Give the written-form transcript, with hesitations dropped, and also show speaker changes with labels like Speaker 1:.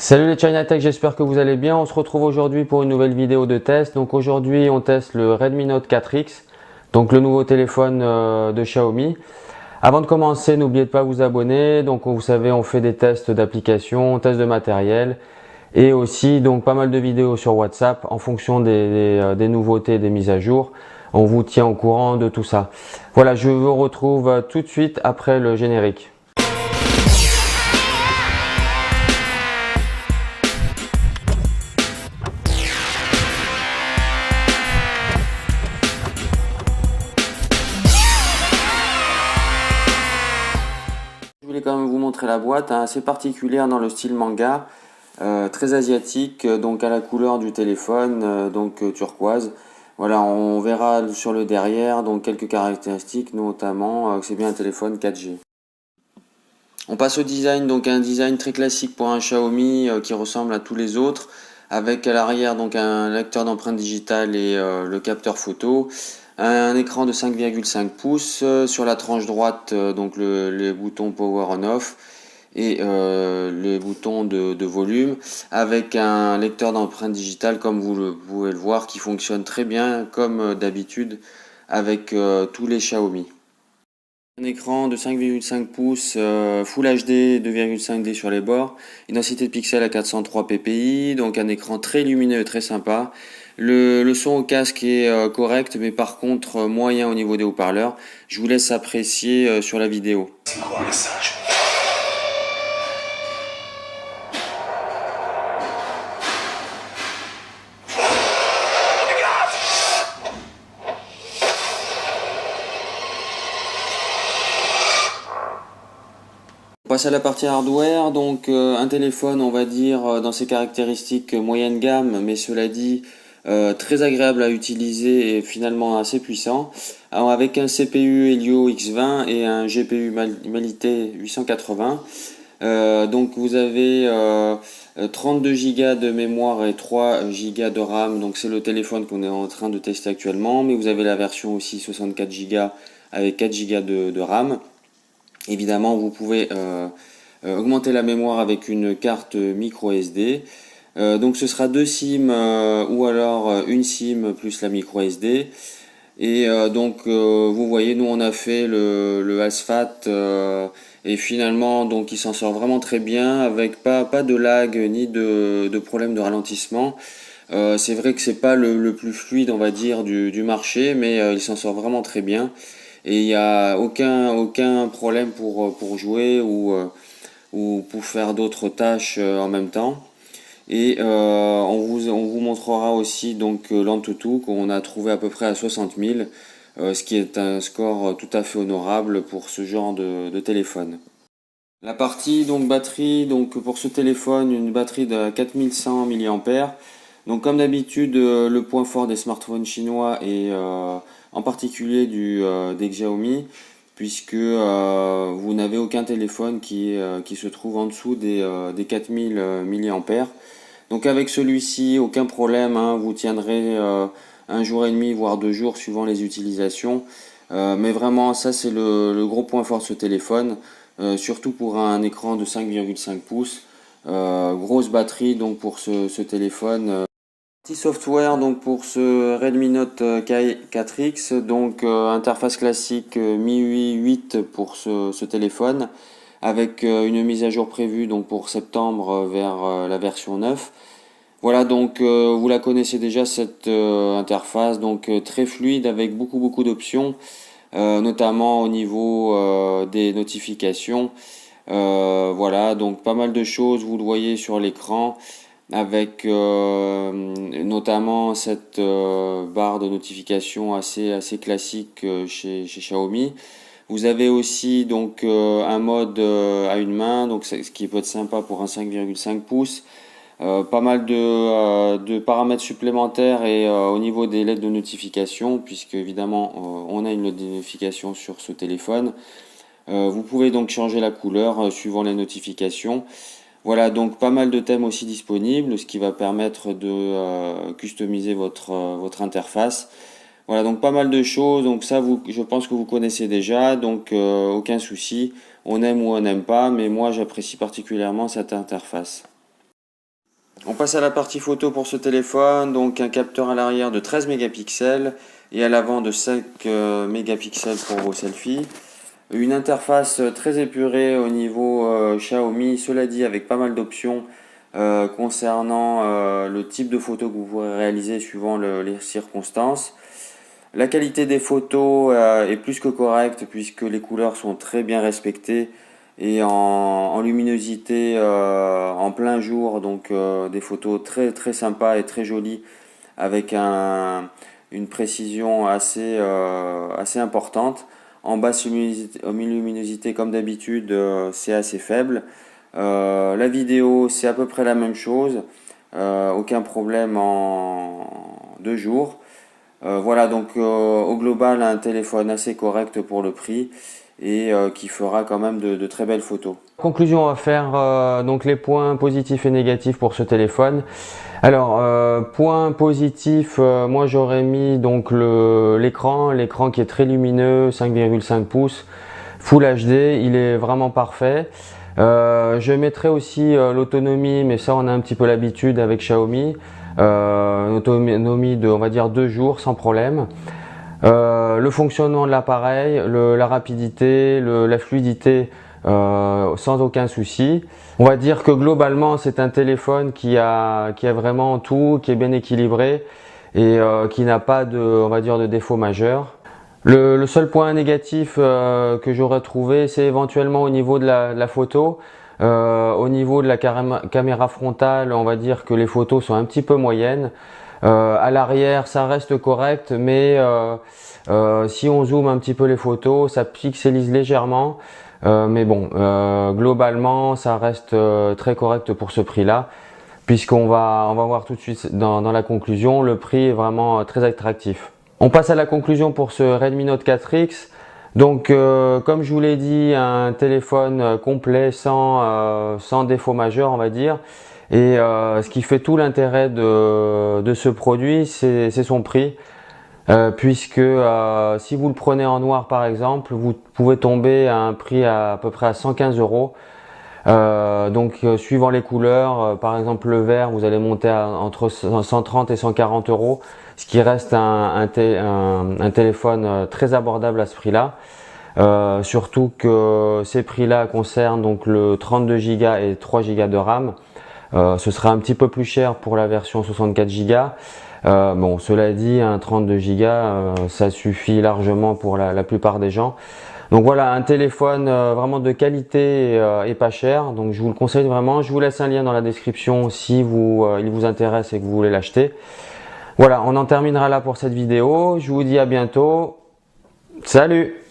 Speaker 1: Salut les China Tech, j'espère que vous allez bien. On se retrouve aujourd'hui pour une nouvelle vidéo de test. Donc aujourd'hui on teste le Redmi Note 4X, donc le nouveau téléphone de Xiaomi. Avant de commencer, n'oubliez pas de vous abonner. Donc vous savez, on fait des tests d'applications, tests de matériel et aussi donc pas mal de vidéos sur WhatsApp en fonction des nouveautés, des mises à jour. On vous tient au courant de tout ça. Voilà, je vous retrouve tout de suite après le générique. Je voulais quand même vous montrer la boîte, hein, assez particulière dans le style manga, très asiatique, donc à la couleur du téléphone, turquoise. Voilà, on verra sur le derrière donc quelques caractéristiques, notamment que c'est bien un téléphone 4G. On passe au design, donc un design très classique pour un Xiaomi qui ressemble à tous les autres, avec à l'arrière donc un lecteur d'empreintes digitales et le capteur photo. Un écran de 5,5 pouces, sur la tranche droite donc les boutons power on off et les boutons de volume, avec un lecteur d'empreintes digitales comme vous pouvez le voir qui fonctionne très bien comme d'habitude avec tous les Xiaomi. Un écran de 5,5 pouces Full HD 2,5D sur les bords, une densité de pixels à 403 ppi, donc un écran très lumineux et très sympa. Le son au casque est correct, mais par contre moyen au niveau des haut-parleurs. Je vous laisse apprécier sur la vidéo. C'est quoi un message ? On passe à la partie hardware, donc un téléphone on va dire dans ses caractéristiques moyenne gamme, mais cela dit très agréable à utiliser et finalement assez puissant. Alors avec un CPU Helio X20 et un GPU Mali-T 880. Donc vous avez 32 Go de mémoire et 3 Go de RAM, donc c'est le téléphone qu'on est en train de tester actuellement, mais vous avez la version aussi 64 Go avec 4 Go de RAM. Évidemment, vous pouvez augmenter la mémoire avec une carte micro SD. Donc ce sera deux SIM ou alors une SIM plus la micro SD. Et vous voyez, nous on a fait le ASFAT et finalement donc il s'en sort vraiment très bien avec pas de lag ni de problème de ralentissement. C'est vrai que c'est pas le plus fluide on va dire du marché, mais il s'en sort vraiment très bien. Et il n'y a aucun problème pour jouer ou pour faire d'autres tâches en même temps. Et on vous montrera aussi donc l'Antutu qu'on a trouvé à peu près à 60 000, ce qui est un score tout à fait honorable pour ce genre de téléphone. La partie donc batterie, donc pour ce téléphone, une batterie de 4100 mAh. Donc comme d'habitude, le point fort des smartphones chinois est en particulier des Xiaomi, puisque vous n'avez aucun téléphone qui se trouve en dessous des 4000 mAh. Donc avec celui-ci, aucun problème, hein, vous tiendrez un jour et demi, voire 2 jours, suivant les utilisations. Mais vraiment, ça c'est le gros point fort de ce téléphone, surtout pour un écran de 5,5 pouces. Grosse batterie donc pour ce téléphone. Petit software donc pour ce Redmi Note 4X, donc interface classique MIUI 8 pour ce téléphone, avec une mise à jour prévue donc pour septembre vers la version 9. Voilà, donc vous la connaissez déjà cette interface, donc très fluide avec beaucoup d'options, notamment au niveau des notifications. Voilà, donc pas mal de choses, vous le voyez sur l'écran, avec notamment cette barre de notification assez classique chez Xiaomi. Vous avez aussi donc un mode à une main, donc ce qui peut être sympa pour un 5,5 pouces. Pas mal de paramètres supplémentaires et au niveau des LED de notification, puisque évidemment on a une notification sur ce téléphone. Vous pouvez donc changer la couleur suivant les notifications. Voilà, donc pas mal de thèmes aussi disponibles, ce qui va permettre de customiser votre interface. Voilà, donc pas mal de choses, donc ça je pense que vous connaissez déjà, donc aucun souci, on aime ou on n'aime pas, mais moi j'apprécie particulièrement cette interface. On passe à la partie photo pour ce téléphone, donc un capteur à l'arrière de 13 mégapixels et à l'avant de 5 mégapixels pour vos selfies. Une interface très épurée au niveau Xiaomi, cela dit avec pas mal d'options concernant le type de photo que vous pourrez réaliser suivant les circonstances. La qualité des photos est plus que correcte puisque les couleurs sont très bien respectées et en luminosité en plein jour, donc des photos très très sympas et très jolies avec une précision assez importante. En basse luminosité comme d'habitude, c'est assez faible. La vidéo, c'est à peu près la même chose, aucun problème en 2 jours. Voilà, donc au global, un téléphone assez correct pour le prix et qui fera quand même de très belles photos. Conclusion, on va faire donc les points positifs et négatifs pour ce téléphone. Alors, point positif, moi j'aurais mis donc l'écran qui est très lumineux, 5,5 pouces, Full HD, il est vraiment parfait. Je mettrai aussi l'autonomie, mais ça on a un petit peu l'habitude avec Xiaomi. Autonomie de, on va dire, 2 jours sans problème. Le fonctionnement de l'appareil, la rapidité, la fluidité, sans aucun souci. On va dire que globalement c'est un téléphone qui a vraiment tout, qui est bien équilibré et qui n'a pas de, on va dire, de défaut majeur. Le seul point négatif que j'aurais trouvé, c'est éventuellement au niveau de la photo. Au niveau de la caméra frontale, on va dire que les photos sont un petit peu moyennes. À l'arrière, ça reste correct, mais si on zoome un petit peu les photos, ça pixelise légèrement. Mais bon, globalement, ça reste très correct pour ce prix-là, puisqu'on va voir tout de suite dans la conclusion, le prix est vraiment très attractif. On passe à la conclusion pour ce Redmi Note 4X. Donc, comme je vous l'ai dit, un téléphone complet sans défaut majeur, on va dire. Et ce qui fait tout l'intérêt de ce produit, c'est son prix. Puisque si vous le prenez en noir par exemple, vous pouvez tomber à un prix à peu près à 115 €. Donc suivant les couleurs, par exemple le vert, vous allez monter entre 130 et 140 €, ce qui reste un téléphone très abordable à ce prix-là. Surtout que ces prix-là concernent donc le 32 Go et 3 Go de RAM. Ce sera un petit peu plus cher pour la version 64 Go. Bon, cela dit, un 32 Go, ça suffit largement pour la plupart des gens. Donc voilà, un téléphone vraiment de qualité et pas cher. Donc je vous le conseille vraiment. Je vous laisse un lien dans la description si il vous intéresse et que vous voulez l'acheter. Voilà, on en terminera là pour cette vidéo. Je vous dis à bientôt. Salut!